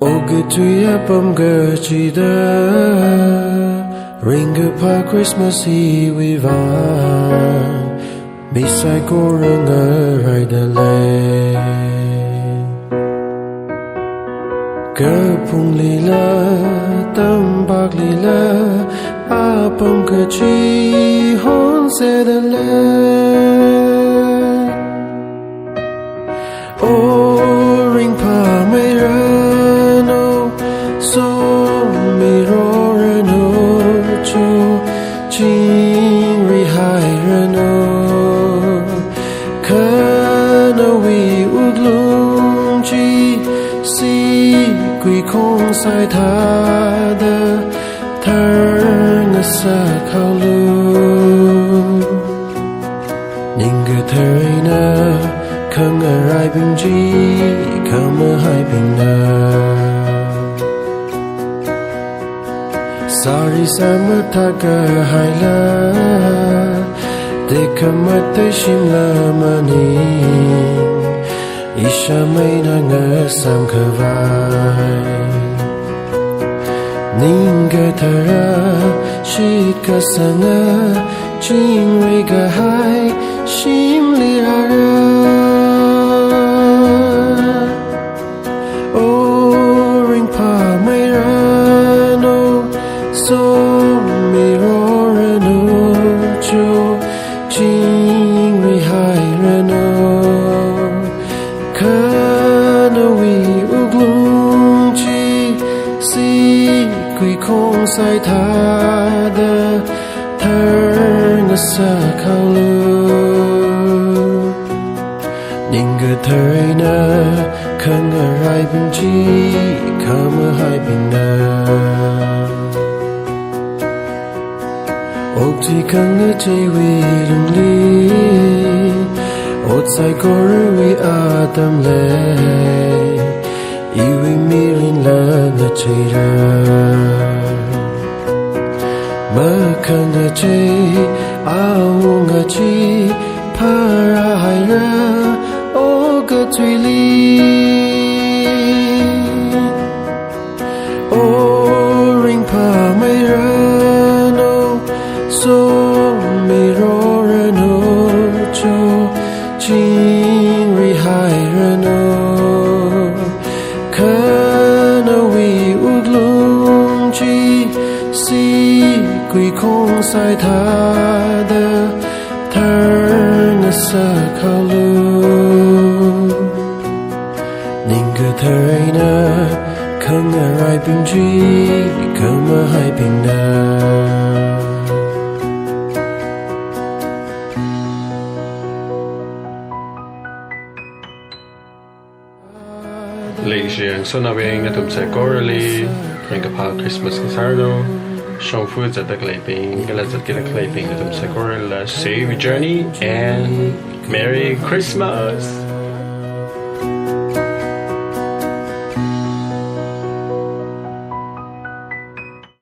Ogetuya pamga chida Ringa pa Christmas Eve van Bisai koranga raidale Kapung lila tambak lila Apam kachi hon sedale O ring pa mayrano So mirorano cho Jing ri hai rano Kana wi uglung chi Si quy kong sai tha da Thar nga sa khao lu Ninga thai na Khang a rai bing ji Kham a hai bing na Sari sama taka hai la De kamat te shim la mani Isha may na nga sam kavai Ninga thara Shit ka sana Jing ri ga hai Shim li hara O ring pa may rano So mi ro rano cho Jing ri hai rano Kana wi uglung chi Si quy kong sai tha da Thar nga sa khao lu Ninga thai na Khang a rai bing chi Kham a hai bing na Ốc chi khang a chay wi lung li Ot sai kor wi a tam le Iwi mi rin la nga chay ra Ma khang a chay A wu nga chi Pa ra hai ra O ga tui li O ring pa may rano So mi ro rano cho Jing ri hai rano Kana wi uglung chi Si quy kong sai tha da Thar nga sa khao lu Ninga thai na Khang a rai bing ji Kham a hai bing na Leisure so na wing atum sa corally ring pa Christmas kasardo show foods at the clapping galas at the clapping atum sa coral save journey and Merry Christmas.